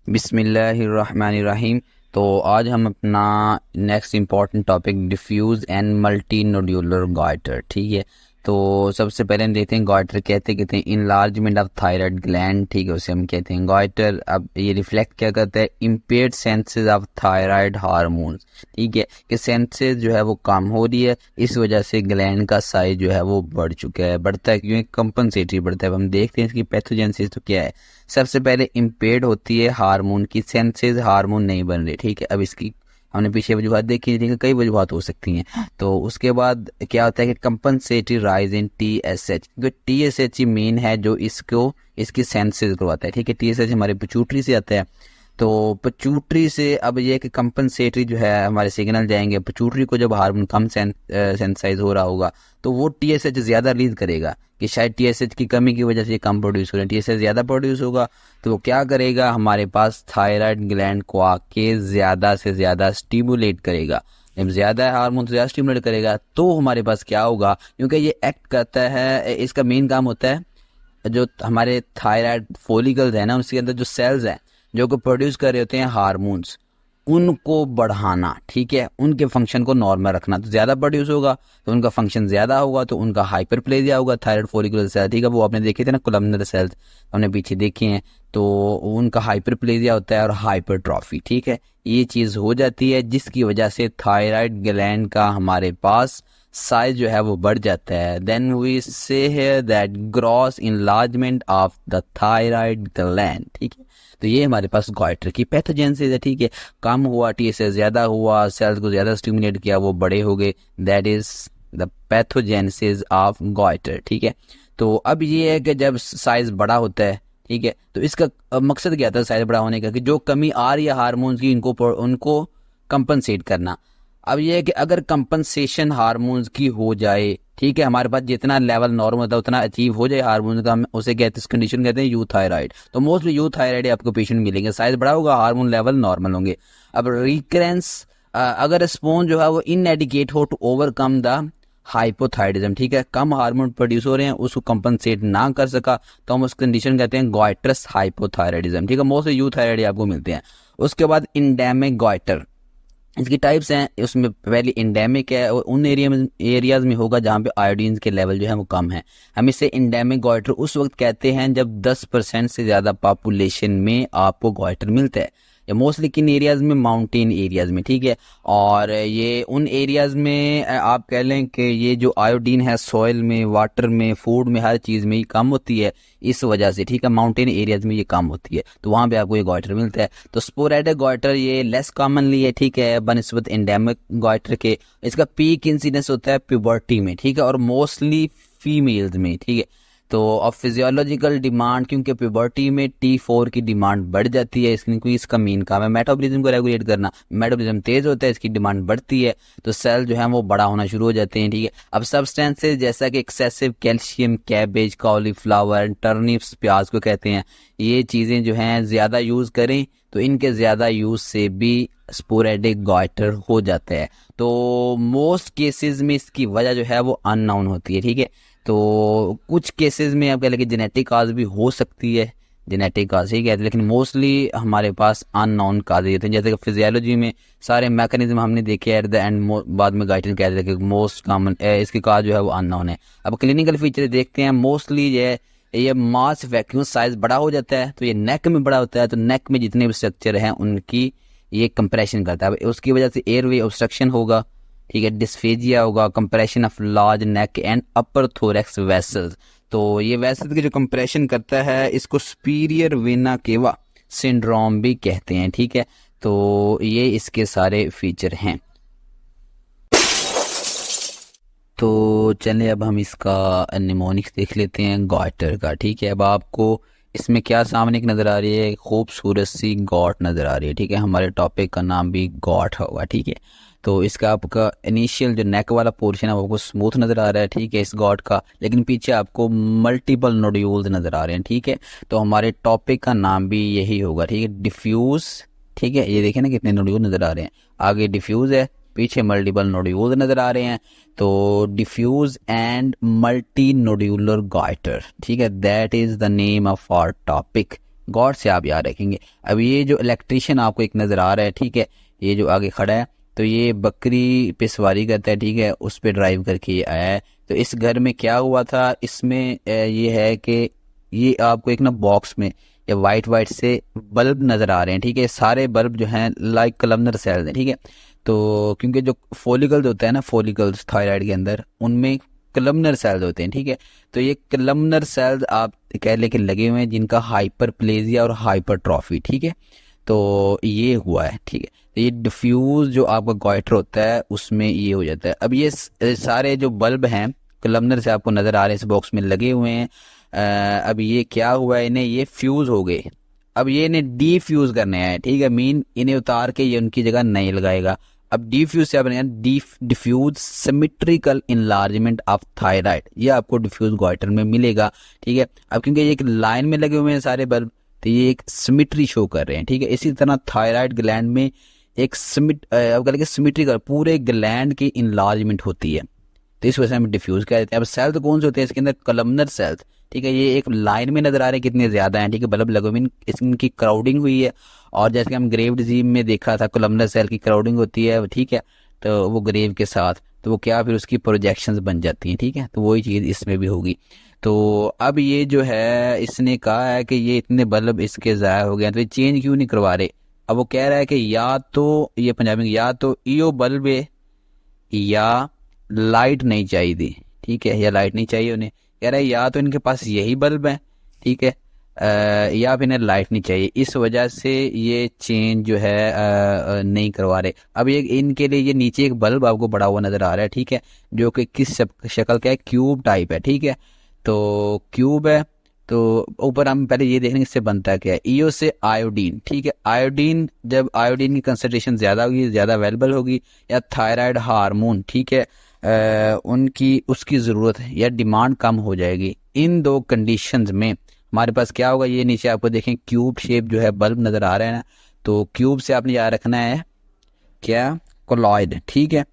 बिस्मिल्लाहिर्रहमानिर्रहीम। तो आज हम अपना next important topic diffuse and multi nodular goitre, ठीक है। तो सबसे पहले हम देखते हैं गॉइटर कहते हैं इनलार्जमेंट ऑफ थायराइड ग्लैंड, ठीक है, उसे हम कहते हैं गॉइटर। अब ये रिफ्लेक्ट क्या करता है, impaired senses of thyroid hormones, ठीक है, कि सेंसेस जो है वो कम हो रही है, इस वजह से ग्लैंड का साइज जो है वो बढ़ चुका है, बढ़ता है क्योंकि कंपनसेटरी बढ़ता है। अब हम देखते हैं इसकी पैथोजेनेसिस तो क्या है। सबसे पहले इम्पेयर्ड होती है हार्मोन की, सेंसेस हार्मोन नहीं बन रहे, ठीक है। अब इसकी हमने पीछे वजूहत देखी थी कि कई वजूहत हो सकती हैं। तो उसके बाद क्या होता है कि कंपनसेटरी राइज इन TSH, क्योंकि TSH ही मेन है जो इसकी सेंसेस करवाता है, ठीक है। TSH हमारे पिट्यूटरी से आता है, तो पिट्यूटरी से अब ये कि कंपनसेटरी जो है हमारे सिग्नल जाएंगे पिट्यूटरी को। जब हार्मोन कम सेंसाइज हो रहा होगा तो वो TSH ज्यादा रिलीज करेगा, कि शायद TSH की कमी की वजह से ये कम प्रोड्यूस हो रहा है। TSH ज्यादा प्रोड्यूस होगा तो वो क्या करेगा, हमारे पास थायराइड ग्लैंड को आके ज्यादा से ज्यादा स्टिमुलेट करेगा। जब ज्यादा हार्मोन ज्यादा स्टिमुलेट करेगा तो हमारे पास क्या होगा, क्योंकि ये एक्ट करता है, इसका मेन काम होता है जो हमारे थायराइड फॉलिकल्स है ना, उसके अंदर जो सेल्स हैं जो को प्रोड्यूस कर रहे होते हैं हार्मोन्स, उनको बढ़ाना, ठीक है, उनके फंक्शन को नॉर्मल रखना। तो ज्यादा प्रोड्यूस होगा तो उनका फंक्शन ज्यादा होगा, तो उनका हाइपरप्लेजिया होगा थायराइड फॉलिकुलर सेल, ठीक है। वो आपने देखे थे ना कोलमनर सेल्स, हमने पीछे देखे हैं, तो उनका हाइपरप्लेजिया होता है और हाइपरट्रॉफी, ठीक है। ये चीज हो जाती है जिसकी वजह से थायराइड ग्लैंड का हमारे पास साइज जो है वो बढ़ जाता है। देन वी से here that gross enlargement of the thyroid gland, ठीक है। तो ये हमारे पास गॉइटर की पैथोजेनेसिस है, ठीक है। कम हुआ, TSH ज्यादा हुआ, सेल्स को ज्यादा स्टिमुलेट किया, वो बड़े हो गए, that is the pathogenesis of goitre, ठीक है। तो अब ये है कि जब साइज बड़ा होता है, ठीक है, तो इसका मकसद क्या था साइज बड़ा होने का, कि जो कमी आ रही है हार्मोन्स की उनको कंपनसेट करना। अब ये है कि अगर कंपनसेशन हार्मोन्स की हो जाए, ठीक है, हमारे पास जितना लेवल नॉर्मल होता है उतना अचीव हो जाए हार्मोन का, हम उसे कहते हैं, इस कंडीशन कहते हैं यूथायराइड। तो मोस्टली यूथायराइड आपको पेशेंट मिलेंगे, साइज बड़ा होगा, हार्मोन लेवल नॉर्मल होंगे। अब रिकरेंस, अगर रिस्पॉन्स जो है वो इनएडिकेट हो टू ओवरकम द हाइपोथायरिज्म, ठीक है, कम हार्मोन प्रोड्यूस हो रहे हैं, उसको कंपनसेट ना कर सका, तो हम उस कंडीशन कहते हैं गॉइट्रस हाइपोथायराइडिज्म, ठीक है। मोस्टली यूथायराइड आपको मिलते हैं। उसके बाद इंडेमिक गॉइटर, इसकी टाइप्स हैं, उसमें पहले इंडेमिक है, और उन एरियाज में होगा जहाँ पे आयोडीन के लेवल जो है वो कम है। हम इसे इंडेमिक गॉइटर उस वक्त कहते हैं जब 10% से ज्यादा पॉपुलेशन में आपको गॉइटर मिलता है, या मोस्टली किन एरियाज में, माउंटेन एरियाज में, ठीक है। और ये उन एरियाज में आप कह लें कि ये जो आयोडीन है सॉइल में, वाटर में, फूड में, हर चीज में ये कम होती है, इस वजह से, ठीक है, माउंटेन एरियाज में ये कम होती है, तो वहां पे आपको ये गॉइटर मिलता है। तो स्पोरेडिक गॉइटर ये लेस कॉमनली है, ठीक है, बनिस्बत एंडेमिक गॉइटर के। इसका पीक इंसिडेंस होता है प्यूबर्टी में, ठीक है, और मोस्टली फीमेल्स में, ठीक है। तो अब फिजियोलॉजिकल डिमांड, क्योंकि प्यूबर्टी में T4 की डिमांड बढ़ जाती है, क्योंकि इसका मेन काम है मेटाबॉलिज्म को रेगुलेट करना। मेटाबॉलिज्म तेज होता है, इसकी डिमांड बढ़ती है, तो सेल जो है वो बड़ा होना शुरू हो जाते हैं, ठीक है। अब सब्सटेंसेस जैसा कि excessive calcium, cabbage, cauliflower, turnips, प्याज को कहते हैं, ये चीजें जो हैं ज्यादा यूज करें तो इनके ज्यादा यूज से भी स्पोरेडिक गॉइटर हो जाता है। तो मोस्ट केसेस में इसकी वजह जो है वो अननोन होती है, ठीक है। तो कुछ केसेस में आप कह लें कि जेनेटिक काज भी हो सकती है, जेनेटिक काज ही कहते हैं, लेकिन मोस्टली हमारे पास अननोन काज होते हैं। जैसे कि फिजियोलॉजी में सारे मैकेनिज्म हमने देखे एट द एंड, बाद में गाइडेंस कहते हैं कि मोस्ट कॉमन इसकी काज जो है वो अननोन है। अब क्लिनिकल फीचर देखते हैं, मोस्टली ये मास वैक्यूम साइज बड़ा हो जाता है, तो ये नेक में बड़ा होता है, तो नेक में जितने भी स्ट्रक्चर हैं उनकी ये कंप्रेशन करता है, उसकी वजह से एयरवे ऑब्स्ट्रक्शन होगा, ठीक है, डिस्फेजिया होगा, compression of large neck and upper thorax vessels. तो ये वेसल की जो कंप्रेशन करता है इसको सुपीरियर वेना केवा सिंड्रोम भी कहते हैं, ठीक है। तो ये इसके सारे फीचर हैं। तो चलिए अब हम इसका निमोनिक्स देख लेते हैं गॉइटर का, ठीक है। अब आपको इसमें क्या सामने की नजर आ रही है, खूबसूरत सी गॉट नजर आ रही है, ठीक है। हमारे टॉपिक का नाम भी गॉट होगा, ठीक है। तो इसका आपका इनिशियल जो नेक वाला पोर्शन है वो आपको स्मूथ नजर आ रहा है, ठीक है, इस गॉड का, लेकिन पीछे आपको मल्टीपल नोड्यूल्स नजर आ रहे हैं, ठीक है। तो हमारे टॉपिक का नाम भी यही होगा, ठीक है, डिफ्यूज, ठीक है। ये देखें ना कितने नोड्यूल नजर आ रहे हैं, आगे डिफ्यूज है, पीछे मल्टीपल नोड्यूल्स नजर आ रहे हैं। तो diffuse and multi nodular goitre, ठीक है, that is the name of our topic, गौर से आप याद रखेंगे। अब ये जो इलेक्ट्रिशियन आपको एक नज़र आ रहा है, ठीक है, ये जो आगे खड़ा है, तो ये बकरी पे सवारी करता है, ठीक है, उस पे ड्राइव करके ये आया है। तो इस घर में क्या हुआ था, इसमें ये है कि ये आपको एक ना बॉक्स में या वाइट वाइट से बल्ब नज़र आ रहे हैं, ठीक है। सारे बल्ब जो हैं लाइक कलमनर सेल्स हैं, ठीक है। तो क्योंकि जो फोलिकल्स होता है ना, फोलिकल्स थायराइड के अंदर, उनमें कलमनर सेल्स होते हैं, ठीक है। तो ये कलमनर सेल्स आप कह लेके लगे हुए हैं जिनका हाइपरप्लेजिया और हाइपरट्रॉफी, ठीक है। तो ये हुआ है, ठीक है। तो ये डिफ्यूज जो आपका गॉइटर होता है उसमें ये हो जाता है। अब ये सारे जो बल्ब हैं कलमनर से आपको नज़र आ रहे हैं इस बॉक्स में लगे हुए हैं। अब ये क्या हुआ है, इन्हें ये फ्यूज़ हो गए। अब ये इन्हें डीफ्यूज़ करने आए, ठीक है, मीन इन्हें उतार के ये उनकी जगह नहीं लगाएगा। अब डिफ्यूज से बनेगा diffuse symmetrical enlargement of thyroid, ये आपको डिफ्यूज गॉइटर में मिलेगा, ठीक है। अब क्योंकि ये एक लाइन में लगे हुए हैं सारे बल्ब, तो ये एक सिमेट्री शो कर रहे हैं, ठीक है। इसी तरह थायराइड ग्लैंड में एक सिमेट्रिकल पूरे ग्लैंड की इनलार्जमेंट होती है, तो इस वजह से हम डिफ्यूज कह देते हैं। अब सेल्स कौन से होते हैं इसके अंदर, कलमनर सेल्स, ठीक है। ये एक लाइन में नजर आ रहे हैं कितने ज्यादा हैं, ठीक है, बल्ब लगे हुए, इनकी क्राउडिंग हुई है। और जैसे कि हम ग्रेव डिजीज में देखा था कलमनर सेल की क्राउडिंग होती है, ठीक है, तो वो ग्रेव के साथ, तो वो क्या फिर उसकी प्रोजेक्शंस बन जाती हैं, ठीक है। तो वही चीज़ इसमें भी होगी। तो अब ये जो है इसने कहा है कि ये इतने बल्ब इसके ज़ाया हो गए हैं, तो ये चेंज क्यों नहीं करवा रहे। अब वो कह रहा है कि या तो ये पंजाबी में या तो ईओ बल्ब है या लाइट नहीं चाहिए थी, ठीक है, या लाइट नहीं चाहिए उन्हें। कह रहा है या तो इनके पास यही बल्ब है, ठीक है, या फिर इन्हें लाइट नहीं चाहिए, इस वजह से ये चेंज जो है नहीं करवा रहे। अब ये इनके लिए ये नीचे एक बल्ब आपको बड़ा हुआ नजर आ रहा है, ठीक है, जो कि किस शक्ल का है, क्यूब टाइप है, ठीक है। तो क्यूब है, तो ऊपर हम पहले ये देखेंगे इससे बनता क्या है। ईओ से आयोडीन, ठीक है, आयोडीन, जब आयोडीन की कंसंट्रेशन ज़्यादा होगी, ज़्यादा अवेलेबल होगी, या थायराइड हार्मोन, ठीक है, उनकी उसकी ज़रूरत है या डिमांड कम हो जाएगी। इन दो कंडीशंस में हमारे पास क्या होगा, ये नीचे आपको देखें क्यूब शेप जो है बल्ब नज़र आ रहा है ना, तो क्यूब से आपने याद रखना है क्या, कोलॉइड, ठीक है।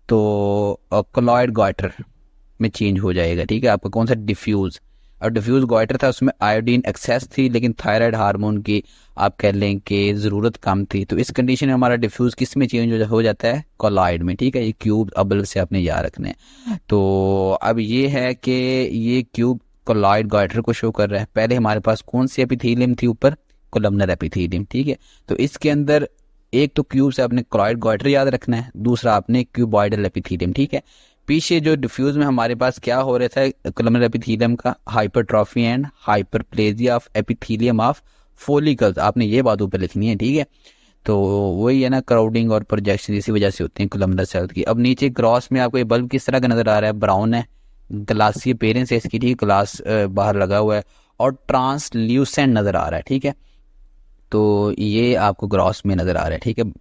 तो कोलॉइड गॉइटर में चेंज हो जाएगा, ठीक है। आपका कौन सा, डिफ्यूज। और डिफ्यूज गॉइटर था, उसमें आयोडीन एक्सेस थी, लेकिन थायराइड हार्मोन की आप कह लें कि ज़रूरत कम थी। तो इस कंडीशन में हमारा डिफ्यूज किस में चेंज हो जाता है, कोलॉइड में, ठीक है। ये क्यूब अबल से आपने याद रखना है। तो अब ये है कि ये क्यूब कोलॉइड गॉइटर को शो कर रहा है। पहले हमारे पास कौन सी एपिथेलियम थी ऊपर, कोलमनर एपिथेलियम, ठीक है। तो इसके अंदर एक तो क्यूब से आपने कोलॉइड गॉइटर याद रखना है, दूसरा आपने क्यूबॉइडल एपिथेलियम, ठीक है। पीछे जो डिफ्यूज में हमारे पास क्या हो रहा था कोलमनर एपिथेलियम का, hypertrophy and hyperplasia of epithelium of follicles, आपने ये बात ऊपर लिखनी है, ठीक है। तो वही है ना, क्राउडिंग और प्रोजेक्शन इसी वजह से होते हैं कोलमनर सेल की। अब नीचे क्रॉस में आपको ये बल्ब किस तरह का नजर आ रहा है, ब्राउन है, ग्लासी पेरेंट्स है इसकी, ठीक, ग्लास बाहर लगा हुआ है और ट्रांसल्यूसेंट नजर आ रहा है, ठीक है। तो ये आपको ग्रॉस में नजर आ रहा है, ठीक है।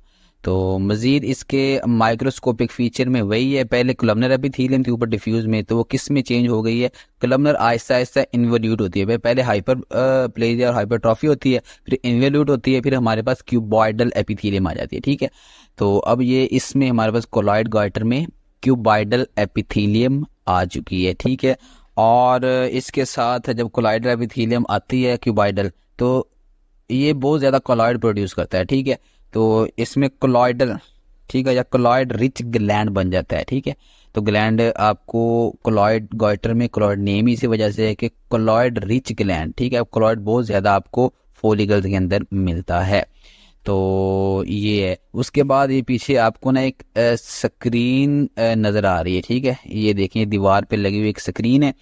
तो मजीद इसके माइक्रोस्कोपिक फीचर में वही है, पहले कोलमनर एपिथेलियम थी ऊपर डिफ्यूज में, तो वो किस में चेंज हो गई है, कोलमनर आहिस्ता आहिस्ता इन्वोल्यूट होती है। पहले हाइपर प्लेजिया और हाइपरट्रॉफी होती है, फिर इन्वोल्यूट होती है, फिर हमारे पास क्यूबॉइडल एपिथेलियम आ जाती है, ठीक है। तो अब ये इसमें हमारे पास कोलॉइड गॉइटर में क्यूबॉइडल एपिथेलियम आ चुकी है, ठीक है। और इसके साथ जब कोलॉइडल एपिथेलियम आती है क्यूबॉइडल, तो ये बहुत ज़्यादा कोलॉइड प्रोड्यूस करता है, ठीक है। तो इसमें कोलॉइडल, ठीक है, या कोलॉइड रिच ग्लैंड बन जाता है, ठीक है। तो ग्लैंड आपको कोलॉइड गॉइटर में कोलॉइड नेम इसी वजह से है कि कोलॉइड रिच ग्लैंड, ठीक है। कोलॉइड बहुत ज़्यादा आपको फोलिकल्स के अंदर मिलता है। तो ये है। उसके बाद ये पीछे आपको ना एक स्क्रीन नज़र आ रही है, ठीक है, ये देखें दीवार पे लगी हुई एक स्क्रीन है।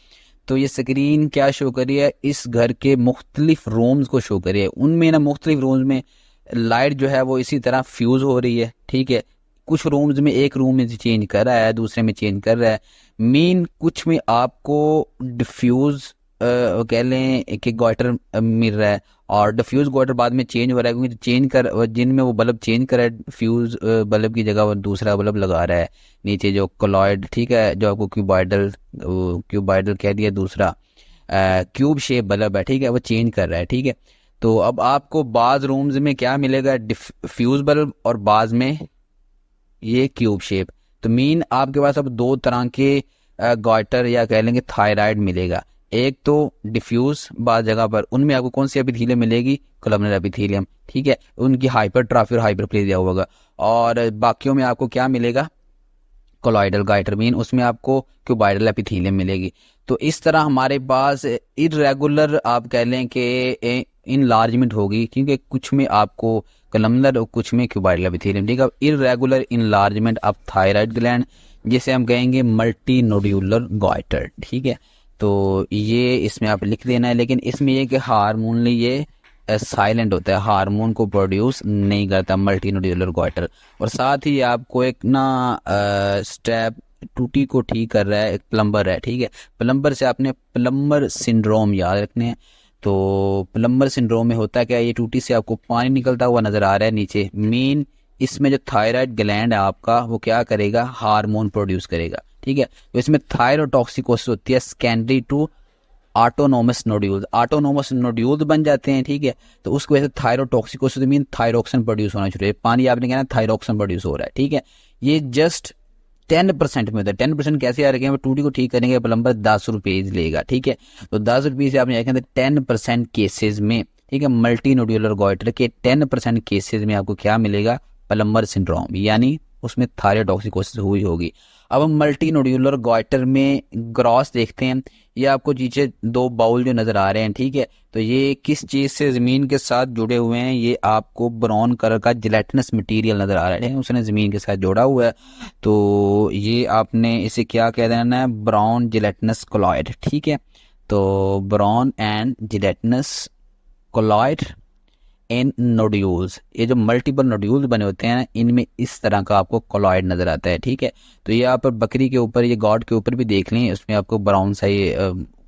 तो ये स्क्रीन क्या शो कर रही है, इस घर के मुख्तलिफ रूम्स को शो कर रही है। उनमें ना मुख्तलिफ रूम्स में लाइट जो है वो इसी तरह फ्यूज हो रही है, ठीक है। कुछ रूम्स में, एक रूम में चेंज कर रहा है, दूसरे में चेंज कर रहा है, मीन कुछ में आपको डिफ्यूज कह लें कि गॉइटर मिल रहा है, और डिफ्यूज गॉइटर बाद में चेंज हो रहा है, क्योंकि चेंज कर जिनमें वो बल्ब चेंज कर रहा है, फ्यूज बल्ब की जगह वो दूसरा बल्ब लगा रहा है नीचे जो कोलॉइड, ठीक है, जो आपको क्यूबॉइडल कह दिया, दूसरा क्यूब शेप बल्ब है, ठीक है, वो चेंज कर रहा है, ठीक है। तो अब आपको बाज रूम्स में क्या मिलेगा, फ्यूज बल्ब, और बाज में ये क्यूब शेप। तो मीन आपके पास अब दो तरह के गॉइटर या कह लेंगे थायराइड मिलेगा। एक तो डिफ्यूज बाद जगह पर, उनमें आपको कौन सी एपिथीलियम मिलेगी, कोलमनर एपिथीलियम, ठीक है, उनकी हाइपरट्रॉफी और हाइपरप्लेजिया होगा। और बाकियों में आपको क्या मिलेगा, कोलॉइडल गाइटर, मीन उसमें आपको क्यूबाइडल एपिथीलियम मिलेगी। तो इस तरह हमारे पास इरेगुलर आप कह लें कि इनलार्जमेंट होगी, क्योंकि कुछ में आपको कलमनर और कुछ में क्यूबाइडल एपिथीलियम, ठीक है। Irregular enlargement of thyroid gland, जिसे हम कहेंगे मल्टी नोड्यूलर गॉइटर, ठीक है। तो ये इसमें आप लिख देना है, लेकिन इसमें ये कि हार्मोनली ये साइलेंट होता है, हार्मोन को प्रोड्यूस नहीं करता मल्टी नोड्यूलर गॉइटर। और साथ ही आपको एक ना स्टेप टूटी को ठीक कर रहा है, एक प्लम्बर है, ठीक है। प्लम्बर से आपने प्लम्बर सिंड्रोम याद रखने हैं। तो प्लम्बर सिंड्रोम में होता है क्या, ये टूटी से आपको पानी निकलता हुआ नजर आ रहा है नीचे, मीन इसमें जो थायराइड ग्लैंड है आपका वो क्या करेगा, हार्मोन प्रोड्यूस करेगा, ठीक है। तो इसमें थायरोटॉक्सिकोसिस होती है secondary to autonomous nodules, autonomous nodules बन जाते हैं, ठीक है। तो उसकी वजह से थायरोटॉक्सिकोसिस मीन थायरोक्सिन प्रोड्यूस होना शुरू है, पानी आपने कहना थायरोक्सिन प्रोड्यूस हो रहा है, ठीक है। ये जस्ट 10% में होता है। 10% कैसे आ रखे हैं, टूटी को ठीक करेंगे प्लम्बर 10 रुपीज लेगा, ठीक है। तो 10 रुपये से आपने 10% केसेज में, ठीक है, मल्टी नोड्यूलर गॉइटर के 10% केसेज में आपको क्या मिलेगा, प्लम्बर सिंड्रोम, यानी उसमें थायरोटॉक्सिकोसिस हुई होगी। अब हम मल्टी नोड्यूलर गॉइटर में ग्रॉस देखते हैं। ये आपको नीचे दो बाउल जो नजर आ रहे हैं, ठीक है। तो ये किस चीज से जमीन के साथ जुड़े हुए हैं, ये आपको ब्राउन कलर का जिलेटिनस मटेरियल नजर आ रहा है, उसने जमीन के साथ जोड़ा हुआ है। तो ये आपने इसे क्या कह देना है, ब्राउन जिलेटिनस कोलॉइड, ठीक है। तो brown and gelatinous colloid in nodules, ये जो मल्टीपल नोड्यूल्स बने होते हैं ना, इनमें इस तरह का आपको कोलॉइड नजर आता है, ठीक है। तो ये आप बकरी के ऊपर, ये गॉड के ऊपर भी देख लें, उसमें आपको ब्राउन सा ये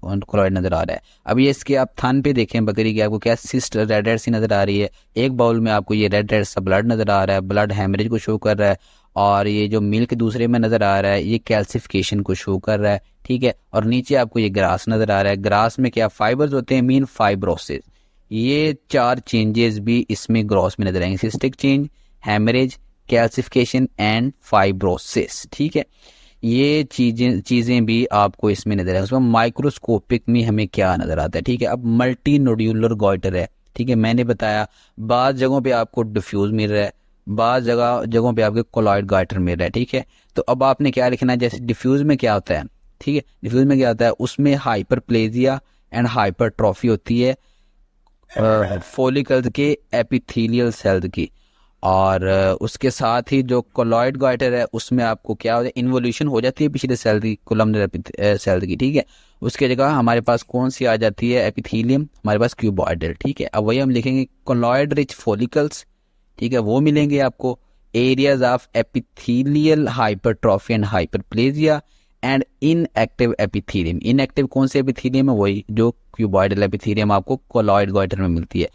कोलॉइड नजर आ रहा है। अब ये इसके आप थान पे देखें बकरी की, आपको क्या सिस्ट रेड रेड सी नजर आ रही है। एक बाउल में आपको ये रेड रेड सा ब्लड नजर आ रहा है, ब्लड हेमरेज को शो कर रहा है। और ये जो मिल्क दूसरे में नजर आ रहा है, ये कैल्सिफिकेशन को शो कर रहा है, ठीक है। और नीचे आपको ये ग्रास नजर आ रहा है, ग्रास में क्या फाइबर्स होते हैं, मीन फाइब्रोसिस। ये 4 चेंजेस भी इसमें ग्रॉस में नजर आएंगे, cystic change, haemorrhage, calcification and fibrosis, ठीक है। ये चीजें भी आपको इसमें नजर आएंगी। उसमें माइक्रोस्कोपिक में हमें क्या नजर आता है, ठीक है। अब मल्टी नोड्यूलर गॉइटर है, ठीक है। मैंने बताया बाद जगहों पे आपको डिफ्यूज मिल रहा है, बाद जगहों पे आपके कोलॉइड गॉइटर मिल रहा है, ठीक है। तो अब आपने क्या लिखना है, जैसे डिफ्यूज में क्या होता है, ठीक है, डिफ्यूज में क्या होता है, उसमें हाइपरप्लेजिया एंड हाइपरट्रॉफी होती है फोलिकल्स के एपिथेलियल सेल्स की। और उसके साथ ही जो कोलॉइड गॉइटर है उसमें आपको क्या होता है, इन्वोल्यूशन हो जाती है पिछले सेल की, कोलमनर सेल की, ठीक है। उसके जगह हमारे पास कौन सी आ जाती है, एपिथेलियम, हमारे पास क्यूबॉइडल, ठीक है। अब वही हम लिखेंगे कोलॉइड रिच फोलिकल्स, ठीक है, वो मिलेंगे आपको। Areas of epithelial hypertrophy and hyperplasia and inactive epithelium, inactive कौन से एपिथेलियम है, वही जो क्यूबॉइडल एपिथेलियम आपको कोलॉइड गॉइटर में मिलती है।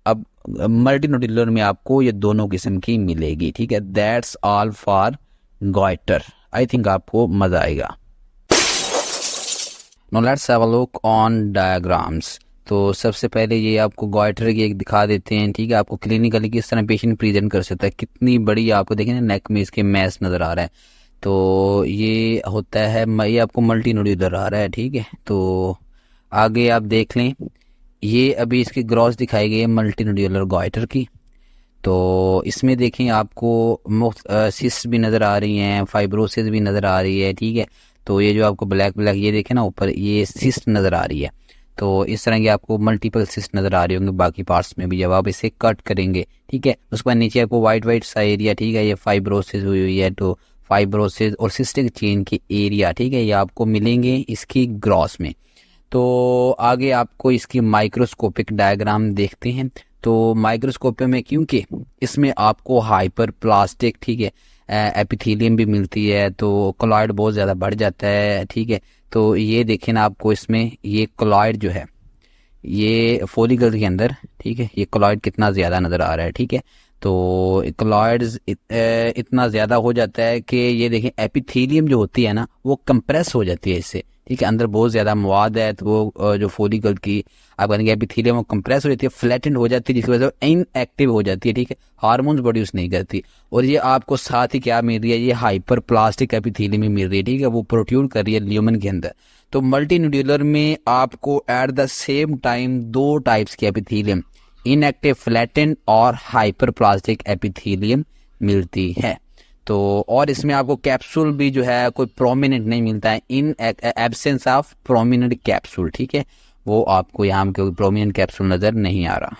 अब मल्टी नोड्यूलर में आपको ये दोनों किस्म की मिलेगी, ठीक है। That's all for goitre. I think आपको मजा आएगा। Now let's have a look on diagrams. तो सबसे पहले ये आपको गॉइटर की एक दिखा देते हैं, ठीक है। आपको क्लिनिकली किस तरह पेशेंट प्रेजेंट कर सकता है, कितनी बड़ी आपको देखें ना नेक में इसके मैस नजर आ रहा है। तो ये होता है, ये आपको मल्टी नोड्यूलर आ रहा है, ठीक है। तो आगे आप देख लें, ये अभी इसकी ग्रॉस दिखाई गई है मल्टी नोड्यूलर गॉइटर की। तो इसमें देखें आपको सिस्ट भी नज़र आ रही हैं, फाइब्रोसिस भी नज़र आ रही है, ठीक है। तो ये जो आपको ब्लैक ब्लैक ये देखें ना ऊपर, ये सिस्ट नज़र आ रही है। तो इस तरह की आपको मल्टीपल सिस्ट नज़र आ रही होंगे बाकी पार्ट्स में भी जब आप इसे कट करेंगे, ठीक है। उसके बाद नीचे आपको वाइट वाइट सा एरिया, ठीक है, ये फाइब्रोसिस हुई हुई है। तो फाइब्रोसिस और सिस्टिक चेन की एरिया, ठीक है, ये आपको मिलेंगे इसकी ग्रॉस में। तो आगे आपको इसकी माइक्रोस्कोपिक डायग्राम देखते हैं। तो माइक्रोस्कोप में क्योंकि इसमें आपको हाइपर प्लास्टिक, ठीक है, एपिथेलियम भी मिलती है, तो कोलॉइड बहुत ज़्यादा बढ़ जाता है, ठीक है। तो ये देखें ना आपको इसमें ये कोलॉइड जो है ये फोलिकल के अंदर, ठीक है, ये कोलॉइड कितना ज़्यादा नज़र आ रहा है, ठीक है। तो कोलॉइड्स इतना ज़्यादा हो जाता है कि ये देखें एपिथेलियम जो होती है ना वो कंप्रेस हो जाती है इससे, ठीक है, अंदर बहुत ज़्यादा मवाद है, तो वो जो फोलिकल की आप कहेंगे एपिथेलियम वो कंप्रेस हो जाती है, फ्लैटेंड हो जाती है, जिसकी वजह से इनएक्टिव हो जाती है। ठीक है, हार्मोन्स प्रोड्यूस नहीं करती। और ये आपको साथ ही क्या मिल रही है, ये हाइपर प्लास्टिक एपिथेलियम मिल रही है। ठीक है, वो प्रोट्रूड कर रही है ल्यूमन के अंदर। तो मल्टी न्यूड्यूलर में आपको एट द सेम टाइम दो टाइप्स के एपिथेलियम, इनएक्टिव फ्लैटेंड और हाइपर प्लास्टिक एपिथेलियम मिलती है। तो और इसमें आपको कैप्सूल भी जो है कोई प्रोमिनेंट नहीं मिलता है, in absence of prominent capsule. ठीक है, वो आपको यहाँ पे कोई प्रोमिनेंट कैप्सूल नजर नहीं आ रहा।